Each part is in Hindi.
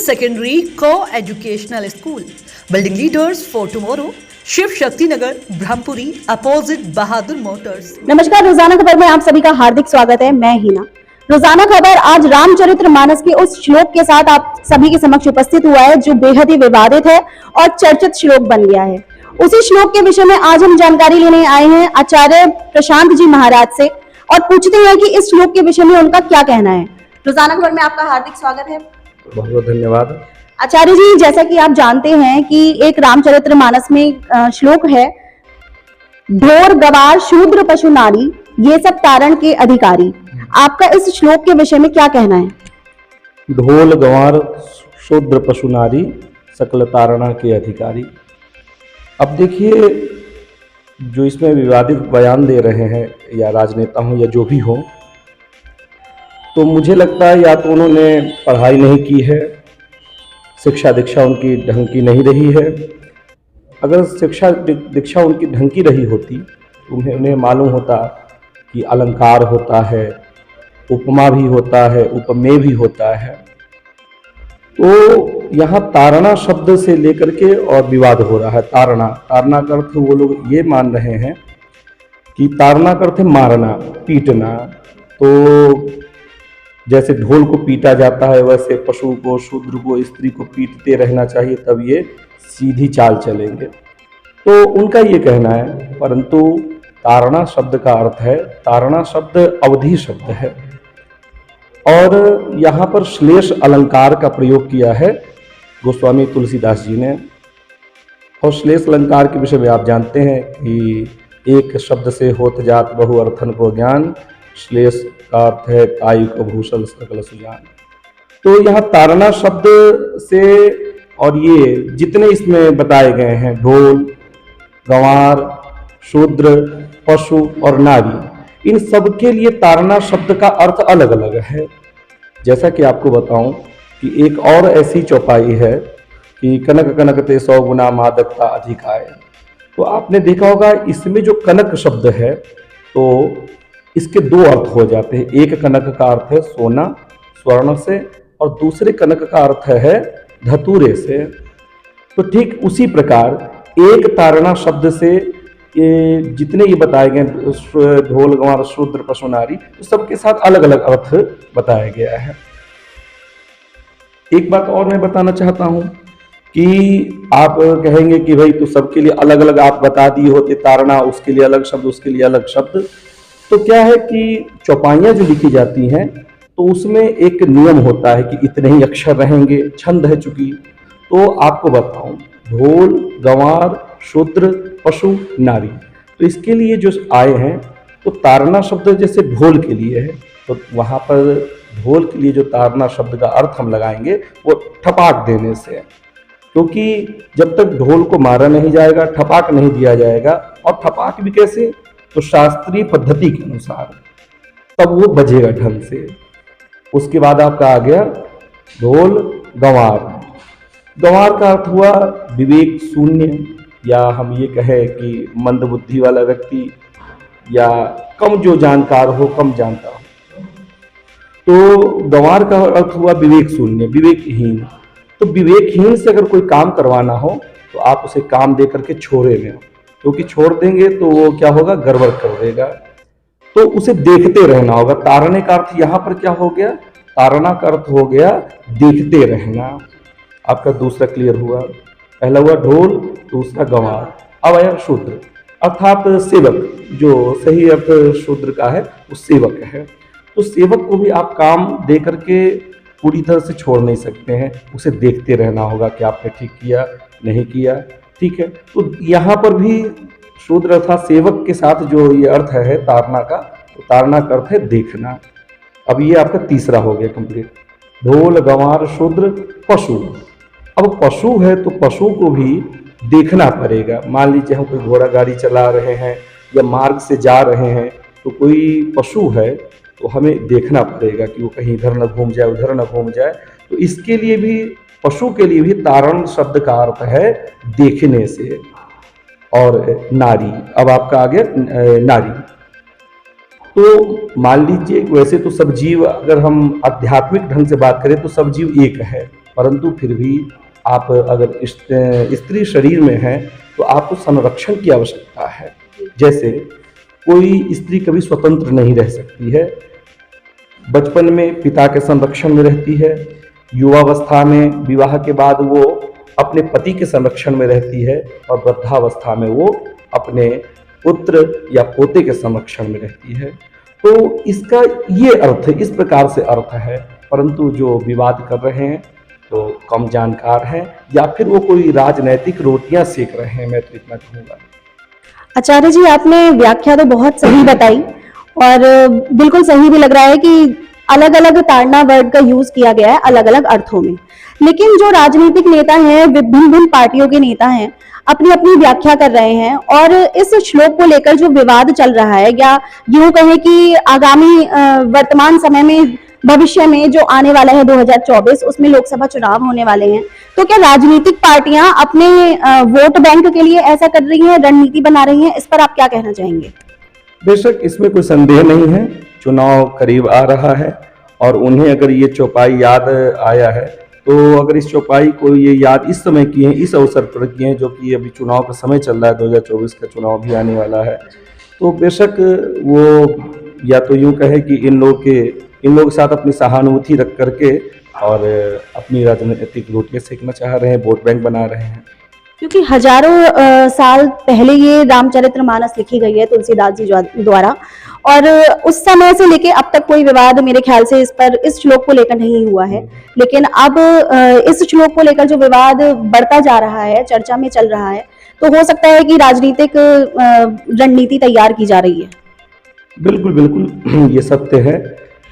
Secondary Co-Educational School, building leaders for tomorrow. Shiv Shakti Nagar, Brahmpuri, opposite Bahadur Motors. नमस्कार, रोजाना खबर में आप सभी का हार्दिक स्वागत है। मैं हिना। रोजाना खबर आज रामचरितमानस के उस श्लोक के साथ आप सभी के समक्ष उपस्थित हुआ है जो बेहद ही विवादित है और चर्चित श्लोक बन गया है। उसी श्लोक के विषय में आज हम जानकारी लेने आए हैं आचार्य प्रशांत जी महाराज से और पूछते हैं कि इस श्लोक के विषय में उनका क्या कहना है। रोजाना खबर में आपका हार्दिक स्वागत है। बहुत बहुत धन्यवाद। आचार्य जी, जैसा कि आप जानते हैं कि एक रामचरितमानस में श्लोक है, ढोर गवार शूद्र पशु नारी ये सब तारण के अधिकारी। आपका इस श्लोक के विषय में क्या कहना है? ढोल गंवार शूद्र पशु नारी सकल तारणा के अधिकारी। अब देखिए, जो इसमें विवादित बयान दे रहे हैं या राजनेता हो या जो भी हो, तो मुझे लगता है या तो उन्होंने पढ़ाई नहीं की है, शिक्षा दीक्षा उनकी ढंग की नहीं रही है। अगर शिक्षा दीक्षा उनकी ढंग की रही होती तो उन्हें मालूम होता कि अलंकार होता है, उपमा भी होता है, उपमेय भी होता है। तो यहाँ तारणा शब्द से लेकर के और विवाद हो रहा है। तारणा का अर्थ वो लोग ये मान रहे हैं कि तारणा का अर्थ है मारना, पीटना। तो जैसे ढोल को पीटा जाता है वैसे पशु को, शूद्र को, स्त्री को पीटते रहना चाहिए, तब ये सीधी चाल चलेंगे। तो उनका ये कहना है, परंतु तारणा शब्द का अर्थ है, तारणा शब्द अवधि शब्द है और यहाँ पर श्लेष अलंकार का प्रयोग किया है गोस्वामी तुलसीदास जी ने। और श्लेष अलंकार के विषय में आप जानते हैं कि एक शब्द से होत जात बहु अर्थन को ज्ञान, श्लेष का अर्थ है कायिक भूषण सकल सुजान। तो यहाँ तारणा शब्द से और ये जितने इसमें बताए गए हैं, ढोल, गंवार, शूद्र, पशु और नारी, इन सब के लिए तारणा शब्द का अर्थ अलग अलग है। जैसा कि आपको बताऊं कि एक और ऐसी चौपाई है कि कनक कनकते 100 गुना मादकता अधिक आए। तो आपने देखा होगा इसमें जो कनक शब्द है तो इसके दो अर्थ हो जाते हैं। एक कनक का अर्थ है सोना, स्वर्ण से, और दूसरे कनक का अर्थ है धतूरे से। तो ठीक उसी प्रकार एक तारणा शब्द से जितने ये बताए गए ढोल गंवार शूद्र पशु नारी, तो सबके साथ अलग अलग अर्थ बताया गया है। एक बात और मैं बताना चाहता हूं कि आप कहेंगे कि भाई तो सबके लिए अलग अलग आप बता दिए होते, तारणा उसके लिए अलग शब्द, उसके लिए अलग शब्द। तो क्या है कि चौपाइयाँ जो लिखी जाती हैं तो उसमें एक नियम होता है कि इतने ही अक्षर रहेंगे, छंद है चूंकि। तो आपको बताऊं, ढोल गंवार शूद्र पशु नारी, तो इसके लिए जो आए हैं तो तारणा शब्द जैसे ढोल के लिए है, तो वहाँ पर ढोल के लिए जो तारणा शब्द का अर्थ हम लगाएंगे वो ठपाक देने से, क्योंकि जब तक ढोल को मारा नहीं जाएगा, ठपाक नहीं दिया जाएगा, और ठपाक भी कैसे, तो शास्त्रीय पद्धति के अनुसार, तब वो बजेगा ढंग से। उसके बाद आपका आ गया ढोल गंवार। गंवार का अर्थ हुआ विवेक शून्य, या हम ये कहें कि मंद बुद्धि वाला व्यक्ति, या कम जो जानकार हो, कम जानता हो। तो गंवार का अर्थ हुआ विवेक शून्य, विवेकहीन। तो विवेकहीन से अगर कोई काम करवाना हो तो आप उसे काम दे करके छोड़े में, क्योंकि छोड़ देंगे तो वो क्या होगा, गड़बड़ कर देगा। तो उसे देखते रहना होगा। तारने का अर्थ यहाँ पर क्या हो गया, तारणा का अर्थ हो गया देखते रहना। आपका दूसरा क्लियर हुआ। पहला हुआ ढोल, दूसरा गंवार। अब आया शूद्र, अर्थात सेवक। जो सही अर्थ शूद्र का है वो सेवक है। तो सेवक को भी आप काम दे करके पूरी तरह से छोड़ नहीं सकते हैं, उसे देखते रहना होगा कि आपने ठीक किया नहीं किया, ठीक है। तो यहाँ पर भी शूद्र अर्थात सेवक के साथ जो ये अर्थ है तारणा का, तो तारणा का अर्थ है देखना। अब ये आपका तीसरा हो गया कंप्लीट। ढोल गंवार शूद्र पशु। अब पशु है तो पशु को भी देखना पड़ेगा। मान लीजिए हम कोई घोड़ा गाड़ी चला रहे हैं या मार्ग से जा रहे हैं, तो कोई पशु है तो हमें देखना पड़ेगा कि वो कहीं इधर न घूम जाए, उधर न घूम जाए। तो इसके लिए भी, पशु के लिए भी तारण शब्द का अर्थ है देखने से। और नारी, अब आपका आ गया नारी। तो मान लीजिए वैसे तो सब जीव, अगर हम आध्यात्मिक ढंग से बात करें तो सब जीव एक है, परंतु फिर भी आप अगर स्त्री शरीर में हैं तो आपको संरक्षण की आवश्यकता है। जैसे कोई स्त्री कभी स्वतंत्र नहीं रह सकती है, बचपन में पिता के संरक्षण में रहती है, युवावस्था में विवाह के बाद वो अपने पति के संरक्षण में रहती है और वृद्धावस्था में वो अपने पुत्र या पोते के संरक्षण में रहती है। तो इसका ये अर्थ इस प्रकार से अर्थ है, परंतु जो विवाद कर रहे हैं तो कम जानकार हैं या फिर वो कोई राजनैतिक रोटियां सेक रहे हैं, मैं तो इतना कहूँगा। आचार्य जी, आपने व्याख्या तो बहुत सही बताई और बिल्कुल सही भी लग रहा है कि अलग अलग ताड़ना वर्ड का यूज किया गया है अलग अलग अर्थों में। लेकिन जो राजनीतिक नेता हैं, विभिन्न भिन्न पार्टियों के नेता हैं, अपनी अपनी व्याख्या कर रहे हैं और इस श्लोक को लेकर जो विवाद चल रहा है, या यूं कहें कि आगामी वर्तमान समय में, भविष्य में जो आने वाला है 2024, उसमें लोकसभा चुनाव होने वाले हैं, तो क्या राजनीतिक पार्टियां अपने वोट बैंक के लिए ऐसा कर रही हैं, रणनीति बना रही हैं? इस पर आप क्या कहना चाहेंगे? बेशक इसमें कोई संदेह नहीं है, चुनाव करीब आ रहा है और उन्हें अगर ये चौपाई याद आया है तो अगर इस चौपाई को ये याद इस समय किए हैं, इस अवसर पर किए हैं, जो कि अभी चुनाव का समय चल रहा है, 2024 का चुनाव भी आने वाला है, तो बेशक वो या तो यूं कहे कि इन लोगों के साथ अपनी सहानुभूति रख करके और अपनी राजनीतिक रोटियां सेकना चाह रहे हैं, वोट बैंक बना रहे हैं। क्योंकि हजारों साल पहले ये रामचरितमानस लिखी गई है तुलसीदास जी द्वारा, और उस समय से लेके अब तक कोई विवाद मेरे ख्याल से इस श्लोक को लेकर नहीं हुआ है। लेकिन अब इस श्लोक को लेकर जो विवाद बढ़ता जा रहा है, चर्चा में चल रहा है, तो हो सकता है कि राजनीतिक रणनीति तैयार की जा रही है। बिल्कुल बिल्कुल, ये सत्य है,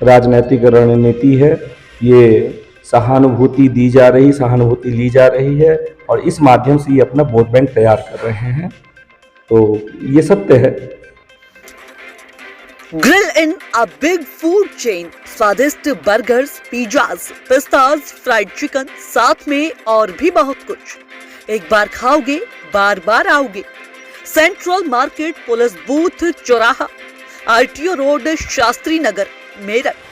राजनीतिक रणनीति है, ये सहानुभूति दी जा रही, सहानुभूति ली जा रही है और इस माध्यम से ये अपना वोट बैंक तैयार कर रहे हैं, तो ये सत्य है। Grill Inn, a big food chain, स्वादिष्ट बर्गर्स, पिज्जाज, पिस्ताज, फ्राइड चिकन, साथ में और भी बहुत कुछ। एक बार खाओगे बार बार आओगे। सेंट्रल मार्केट, पुलिस बूथ चौराहा, RTO रोड, शास्त्री नगर, मेरठ।